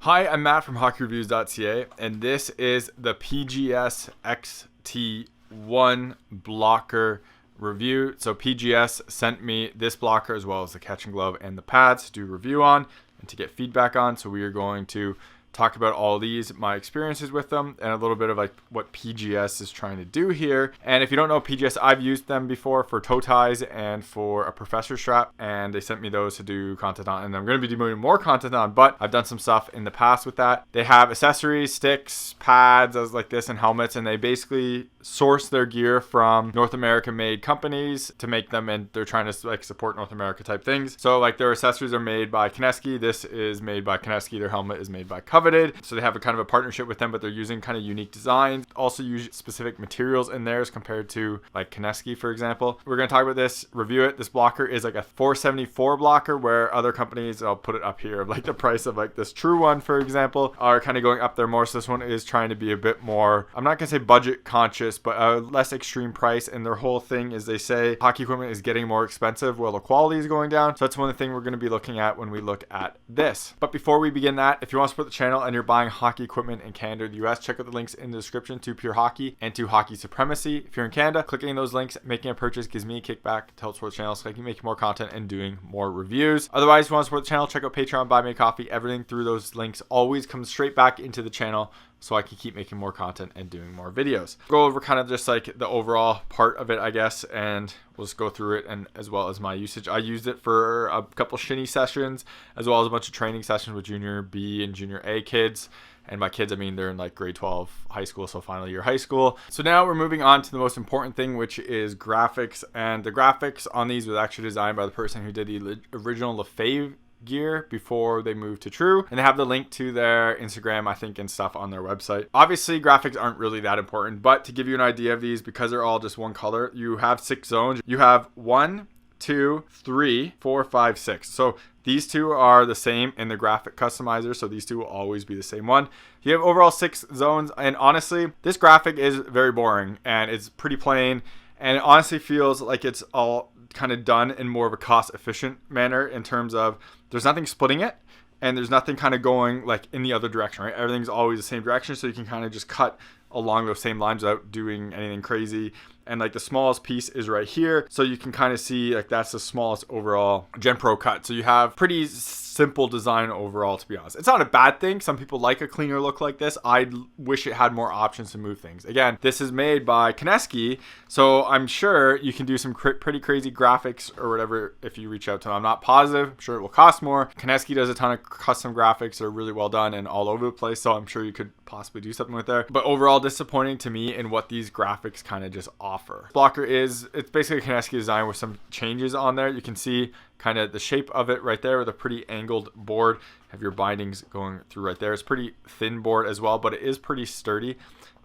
Hi, I'm Matt from HockeyReviews.ca, and this is the PGS XT1 blocker review. So PGS sent me this blocker as well as the catching glove and the pads to do a review on and to get feedback on. So we are going to talk about all these, my experiences with them, and a little bit of like what PGS is trying to do here. And if you don't know PGS, I've used them before for toe ties and for a professor strap, and they sent me those to do content on, and I'm going to be doing more content on, but I've done some stuff in the past with that. They have accessories, sticks, pads as like this, and helmets, and they basically source their gear from North American made companies to make them, and they're trying to like support North America type things. So like their accessories are made by Kenesky. This is made by Kenesky. Their helmet is made by Coveted. So they have a kind of a partnership with them, but they're using kind of unique designs. Also use specific materials in theirs compared to like Kenesky, for example. We're going to talk about this, review it. This blocker is like a $474 blocker, where other companies, I'll put it up here, like the price of like this True one, for example, are kind of going up there more. So this one is trying to be a bit more, I'm not going to say budget conscious, but a less extreme price. And their whole thing is they say hockey equipment is getting more expensive while the quality is going down. So that's one of the things we're going to be looking at when we look at this. But before we begin that, if you want to support the channel and you're buying hockey equipment in Canada or the US, check out the links in the description to Pure Hockey and to Hockey Supremacy. If you're in Canada, clicking those links, making a purchase gives me a kickback to help support the channel so I can make more content and doing more reviews. Otherwise, if you want to support the channel, check out Patreon, Buy Me a Coffee. Everything through those links always comes straight back into the channel so I can keep making more content and doing more videos. Go over kind of just like the overall part of it, I guess, and we'll just go through it, and as well as my usage. I used it for a couple shinny sessions as well as a bunch of training sessions with junior B and junior A kids. And by kids, I mean they're in like grade 12 high school, so final year high school. So now we're moving on to the most important thing, which is graphics. And the graphics on these was actually designed by the person who did the original Lefebvre gear before they moved to True, and they have the link to their Instagram, I think, and stuff on their website. Obviously graphics aren't really that important, but to give you an idea of these, because they're all just one color, you have 6 zones. You have 1, 2, 3, 4, 5, 6. So these two are the same in the graphic customizer, so these two will always be the same one. You have overall 6 zones, and honestly, this graphic is very boring and it's pretty plain, and it honestly feels like it's all kind of done in more of a cost efficient manner in terms of there's nothing splitting it and there's nothing kind of going like in the other direction, right? Everything's always the same direction, so you can kind of just cut along those same lines without doing anything crazy. And like the smallest piece is right here, so you can kind of see like that's the smallest overall Gen Pro cut. So you have pretty simple design overall, to be honest. It's not a bad thing. Some people like a cleaner look like this. I wish it had more options to move things. Again, this is made by Kenesky, so I'm sure you can do some pretty crazy graphics or whatever if you reach out to them. I'm not positive. I'm sure it will cost more. Kenesky does a ton of custom graphics that are really well done and all over the place, so I'm sure you could possibly do something with there. But overall, disappointing to me in what these graphics kind of just offer. Blocker it's basically a Kenesky design with some changes on there. You can see kind of the shape of it right there with a pretty angled board. Have your bindings going through right there. It's pretty thin board as well, but it is pretty sturdy.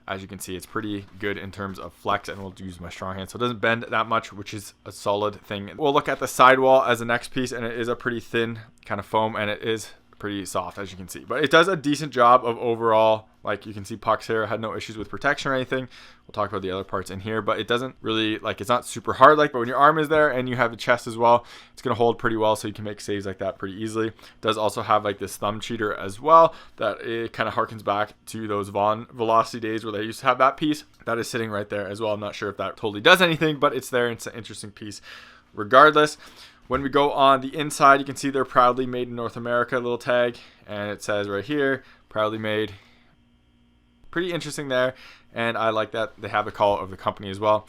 As you can see, it's pretty good in terms of flex, and we'll use my strong hand, so it doesn't bend that much, which is a solid thing. We'll look at the sidewall as the next piece, and it is a pretty thin kind of foam, and it is pretty soft, as you can see, but it does a decent job of overall, like you can see pucks here. I had no issues with protection or anything. We'll talk about the other parts in here, but it doesn't really, like, it's not super hard, like, but when your arm is there and you have the chest as well, it's going to hold pretty well, so you can make saves like that pretty easily. It does also have like this thumb cheater as well, that it kind of harkens back to those Vaughn Velocity days where they used to have that piece. That is sitting right there as well. I'm not sure if that totally does anything, but it's there. It's an interesting piece regardless. When we go on the inside, you can see they're proudly made in North America, little tag, and it says right here, proudly made. Pretty interesting there, and I like that they have the call of the company as well.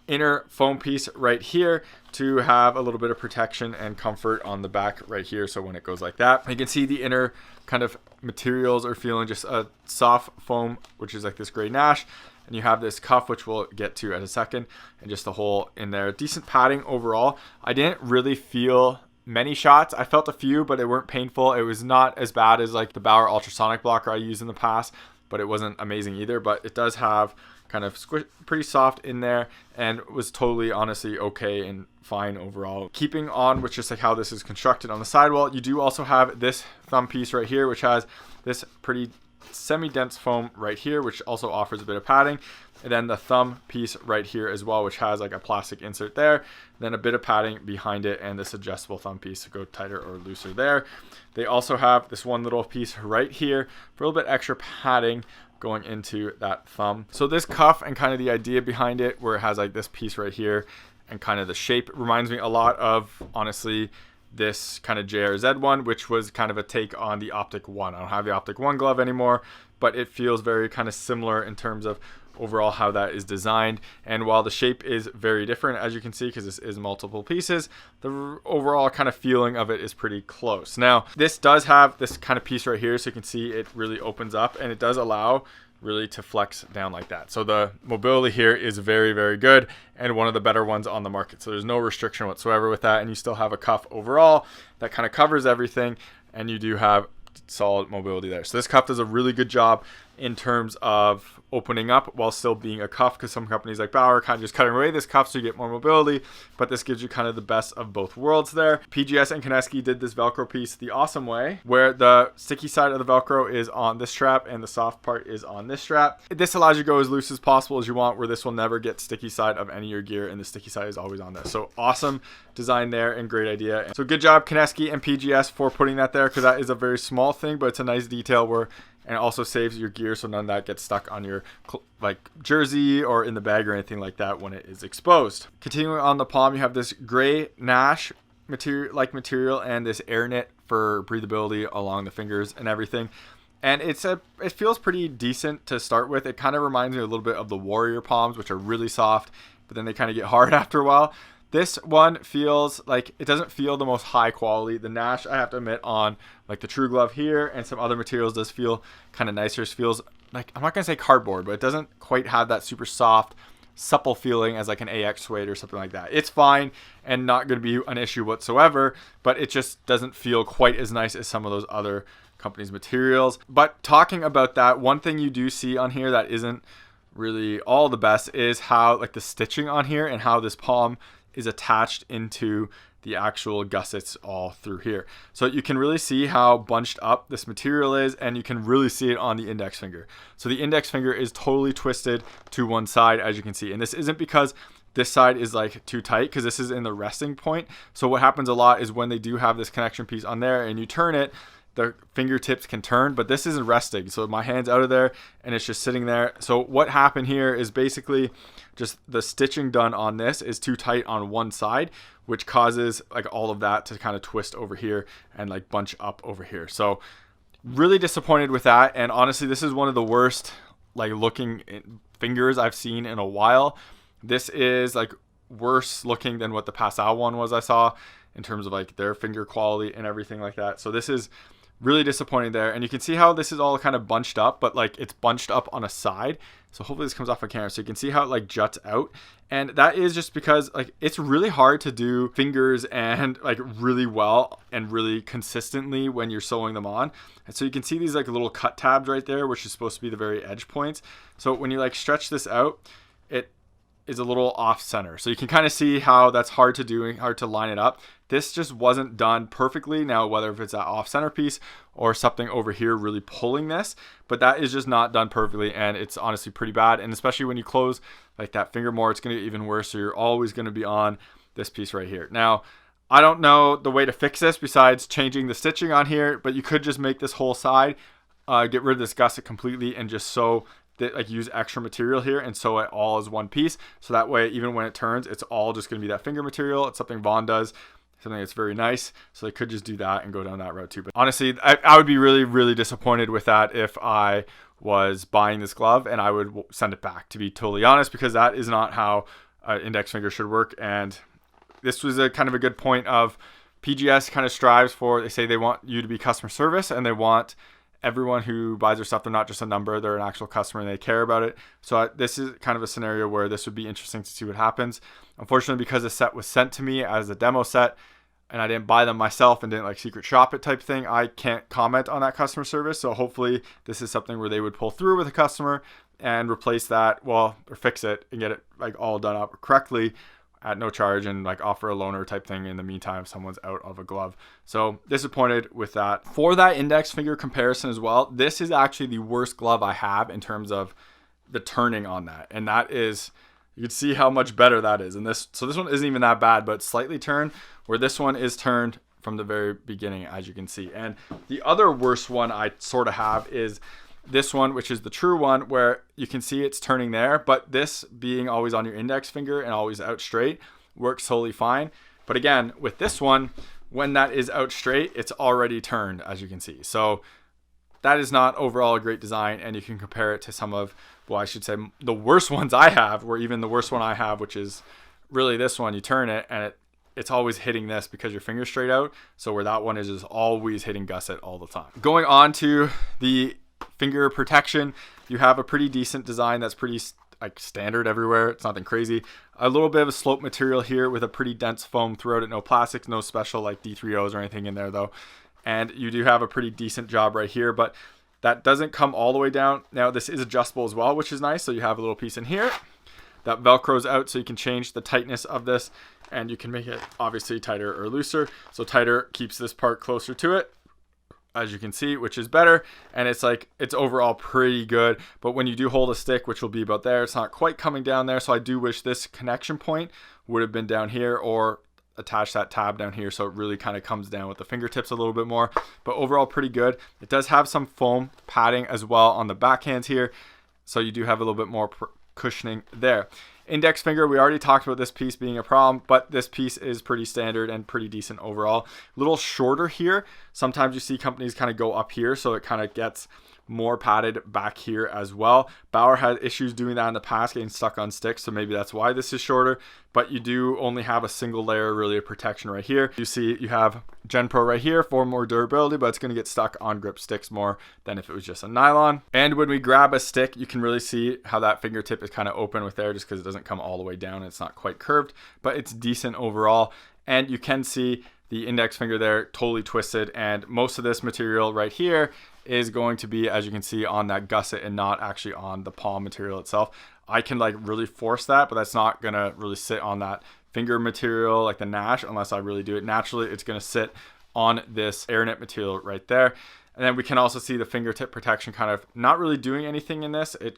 Inner foam piece right here to have a little bit of protection and comfort on the back right here, so when it goes like that, you can see the inner kind of materials are feeling just a soft foam, which is like this gray Nash. And you have this cuff, which we'll get to in a second, and just the hole in there. Decent padding overall. I didn't really feel many shots. I felt a few, but they weren't painful. It was not as bad as like the Bauer ultrasonic blocker I used in the past, but it wasn't amazing either. But it does have kind of pretty soft in there, and was totally honestly okay and fine overall. Keeping on with just like how this is constructed on the sidewall, you do also have this thumb piece right here, which has this pretty semi-dense foam right here, which also offers a bit of padding. And then the thumb piece right here as well, which has like a plastic insert there. Then a bit of padding behind it, and this adjustable thumb piece to go tighter or looser there. They also have this one little piece right here for a little bit extra padding going into that thumb. So this cuff and kind of the idea behind it, where it has like this piece right here and kind of the shape, reminds me a lot of, honestly, this kind of JRZ one, which was kind of a take on the Optic One. I don't have the Optic One glove anymore, but it feels very kind of similar in terms of overall how that is designed. And while the shape is very different, as you can see, because this is multiple pieces, the overall kind of feeling of it is pretty close. Now, this does have this kind of piece right here, so you can see it really opens up, and it does allow really to flex down like that. So the mobility here is very, very good, and one of the better ones on the market. So there's no restriction whatsoever with that, and you still have a cuff overall that kind of covers everything, and you do have solid mobility there. So this cuff does a really good job in terms of opening up while still being a cuff, because some companies like Bauer kind of just cutting away this cuff so you get more mobility, but this gives you kind of the best of both worlds there. PGS and Kenesky did this Velcro piece the awesome way, where the sticky side of the Velcro is on this strap and the soft part is on this strap. This allows you to go as loose as possible as you want, where this will never get sticky side of any of your gear, and the sticky side is always on this. So awesome design there and great idea. So good job Kenesky and PGS for putting that there, because that is a very small thing, but it's a nice detail where, and it also saves your gear so none of that gets stuck on your like jersey or in the bag or anything like that when it is exposed. Continuing on the palm, you have this gray Nash material and this air knit for breathability along the fingers and everything. And it feels pretty decent to start with. It kind of reminds me a little bit of the Warrior palms, which are really soft, but then they kind of get hard after a while. This one feels like, it doesn't feel the most high quality. The Nash, I have to admit, on like the True Glove here and some other materials does feel kind of nicer. It feels like, I'm not going to say cardboard, but it doesn't quite have that super soft, supple feeling as like an AX suede or something like that. It's fine and not going to be an issue whatsoever, but it just doesn't feel quite as nice as some of those other companies' materials. But talking about that, one thing you do see on here that isn't really all the best is how like the stitching on here and how this palm is attached into the actual gussets all through here. So you can really see how bunched up this material is, and you can really see it on the index finger. So the index finger is totally twisted to one side, as you can see. And this isn't because this side is like too tight, because this is in the resting point. So what happens a lot is when they do have this connection piece on there and you turn it, the fingertips can turn, but this isn't resting. So my hand's out of there and it's just sitting there. So what happened here is basically just the stitching done on this is too tight on one side, which causes like all of that to kind of twist over here and like bunch up over here. So really disappointed with that. And honestly, this is one of the worst like looking fingers I've seen in a while. This is like worse looking than what the Passau one was I saw in terms of like their finger quality and everything like that. So this is really disappointing there. And you can see how this is all kind of bunched up, but like it's bunched up on a side. So hopefully this comes off on camera. So you can see how it like juts out. And that is just because like it's really hard to do fingers and like really well and really consistently when you're sewing them on. And so you can see these like little cut tabs right there, which is supposed to be the very edge points. So when you like stretch this out, it is a little off center. So you can kind of see how that's hard to do and hard to line it up. This just wasn't done perfectly. Now, whether if it's that off center piece or something over here really pulling this, but that is just not done perfectly, and it's honestly pretty bad. And especially when you close like that finger more, it's going to get even worse. So you're always going to be on this piece right here. Now, I don't know the way to fix this besides changing the stitching on here, but you could just make this whole side, get rid of this gusset completely and just sew that, like use extra material here and sew it all as one piece. So that way, even when it turns, it's all just going to be that finger material. It's something Vaughn does, something that's very nice. So they could just do that and go down that route too. But honestly, I would be really, really disappointed with that if I was buying this glove, and I would send it back, to be totally honest, because that is not how an index finger should work. And this was a kind of a good point of PGS kind of strives for, they say they want you to be customer service, and they want everyone who buys their stuff, they're not just a number, they're an actual customer and they care about it. So this is kind of a scenario where this would be interesting to see what happens. Unfortunately, because the set was sent to me as a demo set and I didn't buy them myself and didn't like secret shop it type thing, I can't comment on that customer service. So hopefully this is something where they would pull through with a customer and replace that, well, or fix it and get it like all done up correctly, at no charge and like offer a loaner type thing in the meantime if someone's out of a glove. So disappointed with that. For that index finger comparison as well, this is actually the worst glove I have in terms of the turning on that. And that is, you can see how much better that is. And this one isn't even that bad, but slightly turned, where this one is turned from the very beginning, as you can see. And the other worst one I sort of have is this one, which is the true one, where you can see it's turning there, but this being always on your index finger and always out straight works totally fine. But again, with this one, when that is out straight, it's already turned, as you can see. So that is not overall a great design, and you can compare it to some of, well, I should say the worst ones I have, or even the worst one I have, which is really this one. You turn it and it's always hitting this because your finger's straight out. So where that one is always hitting gusset all the time. Going on to the finger protection, you have a pretty decent design that's pretty like standard everywhere. It's nothing crazy. A little bit of a slope material here with a pretty dense foam throughout it. No plastics, no special like D3Os or anything in there though. And you do have a pretty decent job right here, but that doesn't come all the way down. Now this is adjustable as well, which is nice. So you have a little piece in here that velcros out, so you can change the tightness of this, and you can make it obviously tighter or looser. So tighter keeps this part closer to it, as you can see, which is better. And it's like, it's overall pretty good. But when you do hold a stick, which will be about there, it's not quite coming down there. So I do wish this connection point would have been down here, or attach that tab down here, so it really kind of comes down with the fingertips a little bit more. But overall pretty good. It does have some foam padding as well on the backhands here, so you do have a little bit more cushioning there. Index finger, we already talked about this piece being a problem, but this piece is pretty standard and pretty decent overall. A little shorter here. Sometimes you see companies kind of go up here, so it kind of gets more padded back here as well. Bauer had issues doing that in the past, getting stuck on sticks, so maybe that's why this is shorter. But you do only have a single layer really of protection right here. You see you have Gen Pro right here for more durability, but it's going to get stuck on grip sticks more than if it was just a nylon. And when we grab a stick, you can really see how that fingertip is kind of open with there, just because it doesn't come all the way down. It's not quite curved, but it's decent overall. And you can see the index finger there totally twisted, and most of this material right here is going to be, as you can see, on that gusset and not actually on the palm material itself. I can like really force that, but that's not gonna really sit on that finger material like the Nash unless I really do it naturally. It's gonna sit on this AirKnit material right there. And then we can also see the fingertip protection kind of not really doing anything in this. It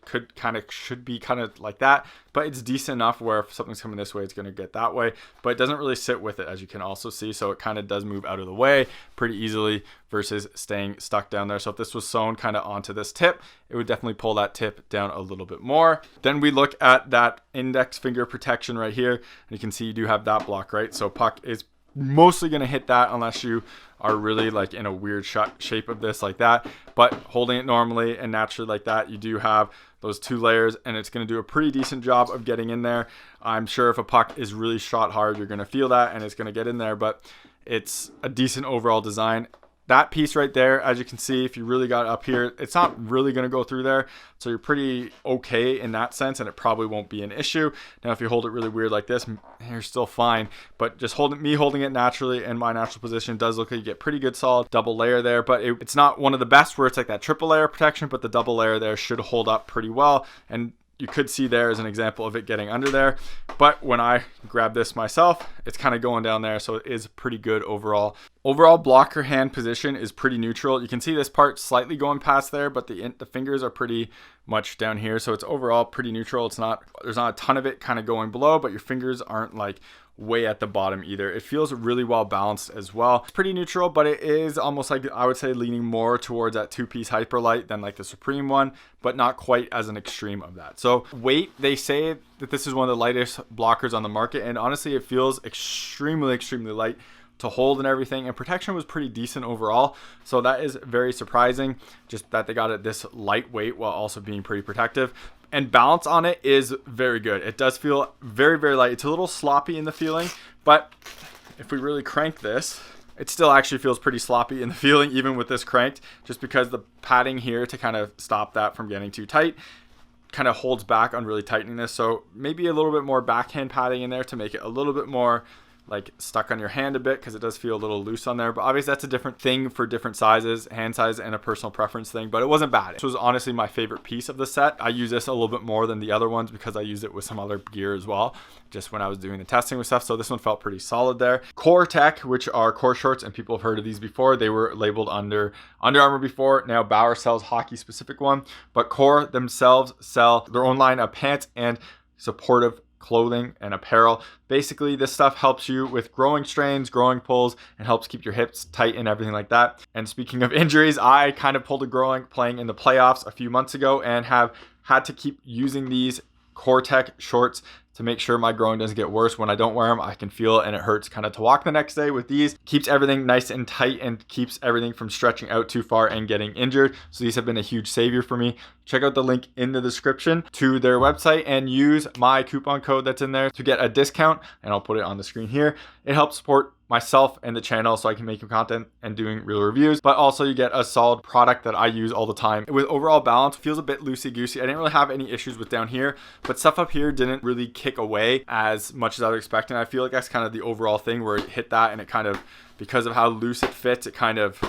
should be kind of like that, but it's decent enough where if something's coming this way, it's going to get that way, but it doesn't really sit with it, as you can also see. So it kind of does move out of the way pretty easily versus staying stuck down there. So if this was sewn kind of onto this tip, it would definitely pull that tip down a little bit more. Then we look at that index finger protection right here, and you can see you do have that block, right? So puck is mostly going to hit that unless you are really like in a weird shape of this like that, but holding it normally and naturally like that, you do have those two layers, and it's going to do a pretty decent job of getting in there. I'm sure if a puck is really shot hard, you're going to feel that and it's going to get in there, but it's a decent overall design. That piece right there, as you can see, if you really got up here, it's not really going to go through there. So you're pretty okay in that sense, and it probably won't be an issue. Now, if you hold it really weird like this, you're still fine. But just holding it naturally in my natural position does look like you get pretty good solid double layer there. But it's not one of the best where it's like that triple layer protection, but the double layer there should hold up pretty well. And you could see there as an example of it getting under there. But when I grab this myself, it's kind of going down there. So it is pretty good overall. Overall blocker hand position is pretty neutral. You can see this part slightly going past there, but the fingers are pretty much down here. So it's overall pretty neutral. There's not a ton of it kind of going below, but your fingers aren't like way at the bottom either. It feels really well balanced as well. It's pretty neutral, but it is almost like, I would say, leaning more towards that two-piece Hyperlight than like the Supreme one, but not quite as an extreme of that. So weight, they say that this is one of the lightest blockers on the market, and honestly it feels extremely light to hold and everything, and protection was pretty decent overall. So that is very surprising, just that they got it this lightweight while also being pretty protective. And balance on it is very good. It does feel very light. It's a little sloppy in the feeling, but if we really crank this, it still actually feels pretty sloppy in the feeling, even with this cranked, just because the padding here to kind of stop that from getting too tight kind of holds back on really tightening this. So maybe a little bit more backhand padding in there to make it a little bit more like stuck on your hand a bit because it does feel a little loose on there. But obviously that's a different thing for different sizes, hand size, and a personal preference thing. But it wasn't bad. This was honestly my favorite piece of the set. I use this a little bit more than the other ones because I use it with some other gear as well, just when I was doing the testing with stuff. So this one felt pretty solid there. Core Tech, which are core shorts, and people have heard of these before. They were labeled under Under Armour before. Now Bauer sells hockey specific one, but Core themselves sell their own line of pants and supportive clothing and apparel. Basically, this stuff helps you with growing strains, growing pulls, and helps keep your hips tight and everything like that. And speaking of injuries, I kind of pulled a growing playing in the playoffs a few months ago and have had to keep using these Core Tech shorts to make sure my growing doesn't get worse. When I don't wear them, I can feel it and it hurts kind of to walk the next day. With these, keeps everything nice and tight and keeps everything from stretching out too far and getting injured. So these have been a huge savior for me. Check out the link in the description to their website and use my coupon code that's in there to get a discount, and I'll put it on the screen here. It helps support myself and the channel so I can make content and doing real reviews, but also you get a solid product that I use all the time. With overall balance, feels a bit loosey-goosey. I didn't really have any issues with down here, but stuff up here didn't really kick away as much as I was expecting. I feel like that's kind of the overall thing where it hit that and it kind of, because of how loose it fits, it kind of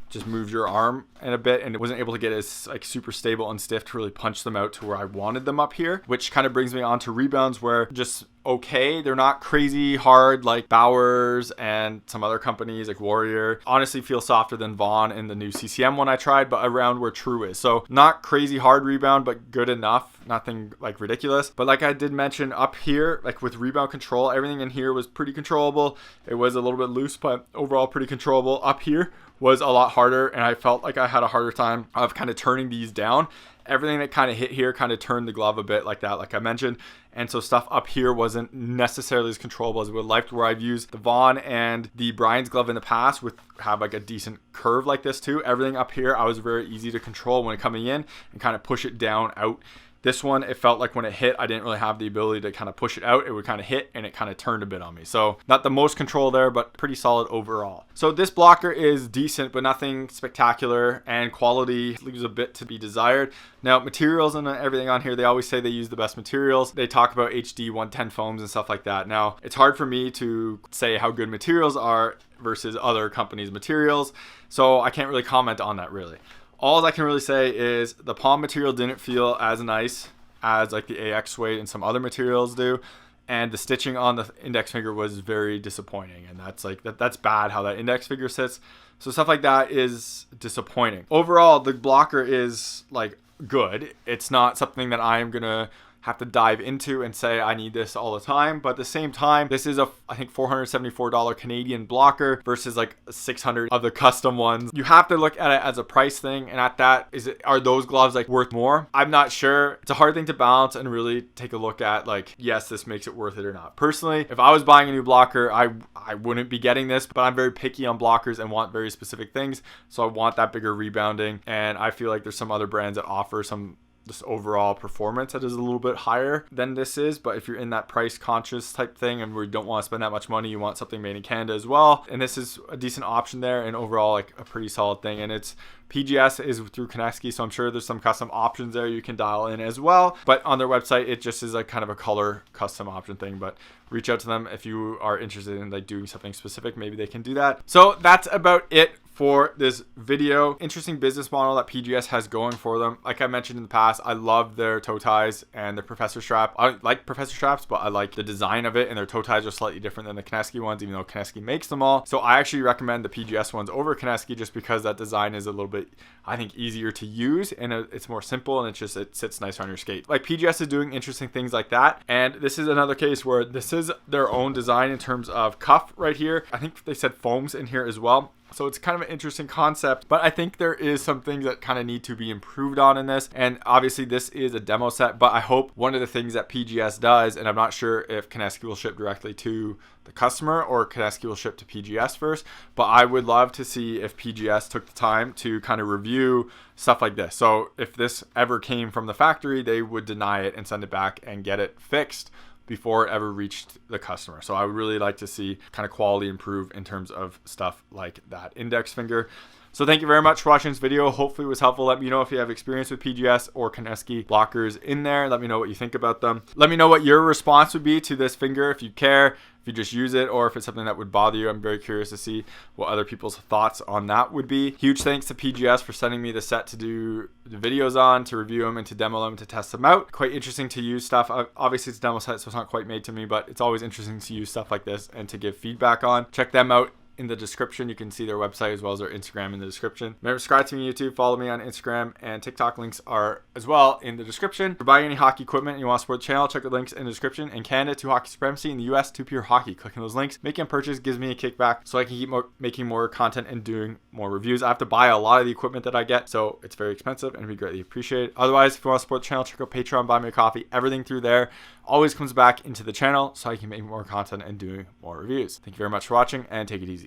just moved your arm in a bit, and it wasn't able to get as like super stable and stiff to really punch them out to where I wanted them up here, which kind of brings me on to Rebounds, where just okay, they're not crazy hard like Bowers and some other companies like Warrior. Honestly feel softer than Vaughn in the new CCM one I tried, but around where True is. So not crazy hard rebound, but good enough. Nothing like ridiculous. But like I did mention up here, like with rebound control, everything in here was pretty controllable. It was a little bit loose, but overall pretty controllable. Up here was a lot harder, and I felt like I had a harder time of kind of turning these down. Everything that kind of hit here kind of turned the glove a bit like that, like I mentioned. And so stuff up here wasn't necessarily as controllable as I would like, where I've used the Vaughn and the Brian's glove in the past with have like a decent curve like this too. Everything up here, I was very easy to control when coming in and kind of push it down out. This one, it felt like when it hit, I didn't really have the ability to kind of push it out. It would kind of hit and it kind of turned a bit on me. So not the most control there, but pretty solid overall. So this blocker is decent, but nothing spectacular, and quality leaves a bit to be desired. Now, materials and everything on here, they always say they use the best materials. They talk about HD 110 foams and stuff like that. Now, it's hard for me to say how good materials are versus other companies' materials, so I can't really comment on that really. All I can really say is the palm material didn't feel as nice as like the AX suede and some other materials do, and the stitching on the index finger was very disappointing, and that's bad how that index finger sits. So stuff like that is disappointing. Overall, the blocker is like good. It's not something that I am gonna have to dive into and say I need this all the time, but at the same time, this is I think $474 Canadian blocker versus like 600 of the custom ones. You have to look at it as a price thing, and at that, are those gloves like worth more? I'm not sure. It's a hard thing to balance and really take a look at, like, yes, this makes it worth it or not. Personally, if I was buying a new blocker, I wouldn't be getting this, but I'm very picky on blockers and want very specific things, so I want that bigger rebounding, and I feel like there's some other brands that offer some just overall performance that is a little bit higher than this is. But if you're in that price conscious type thing and we don't want to spend that much money, you want something made in Canada as well, and this is a decent option there, and overall like a pretty solid thing. And it's PGS is through Kenesky, so I'm sure there's some custom options there you can dial in as well, but on their website it just is like kind of a color custom option thing. But reach out to them if you are interested in like doing something specific. Maybe they can do that. So that's about it for this video. Interesting business model that PGS has going for them. Like I mentioned in the past, I love their toe ties and their Professor strap. I like Professor straps, but I like the design of it, and their toe ties are slightly different than the Kenesky ones, even though Kenesky makes them all. So I actually recommend the PGS ones over Kenesky just because that design is a little bit, I think, easier to use, and it's more simple, and it sits nicer on your skate. Like PGS is doing interesting things like that, and this is another case where this is their own design in terms of cuff right here. I think they said foams in here as well. So it's kind of an interesting concept, but I think there is some things that kind of need to be improved on in this. And obviously this is a demo set, but I hope one of the things that PGS does, and I'm not sure if Kenesky will ship directly to the customer or Kenesky will ship to PGS first, but I would love to see if PGS took the time to kind of review stuff like this. So if this ever came from the factory, they would deny it and send it back and get it fixed before it ever reached the customer. So I would really like to see kind of quality improve in terms of stuff like that index finger. So thank you very much for watching this video. Hopefully it was helpful. Let me know if you have experience with PGS or Kenesky blockers in there. Let me know what you think about them. Let me know what your response would be to this finger, if you care, if you just use it, or if it's something that would bother you. I'm very curious to see what other people's thoughts on that would be. Huge thanks to PGS for sending me the set to do the videos on, to review them and to demo them, to test them out. Quite interesting to use stuff. Obviously it's a demo set, so it's not quite made to me, but it's always interesting to use stuff like this and to give feedback on. Check them out in the description. You can see their website as well as their Instagram in the description. Remember, subscribe to me on YouTube, follow me on Instagram, and TikTok links are as well in the description. If you're buying any hockey equipment and you want to support the channel, check the links in the description. In Canada, to Hockey Supremacy. In the US, to Pure Hockey. Clicking those links, making a purchase gives me a kickback so I can keep making more content and doing more reviews. I have to buy a lot of the equipment that I get, so it's very expensive and it'd be greatly appreciated. Otherwise, if you want to support the channel, check out Patreon, buy me a coffee. Everything through there always comes back into the channel so I can make more content and doing more reviews. Thank you very much for watching, and take it easy.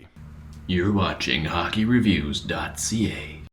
You're watching HockeyReviews.ca.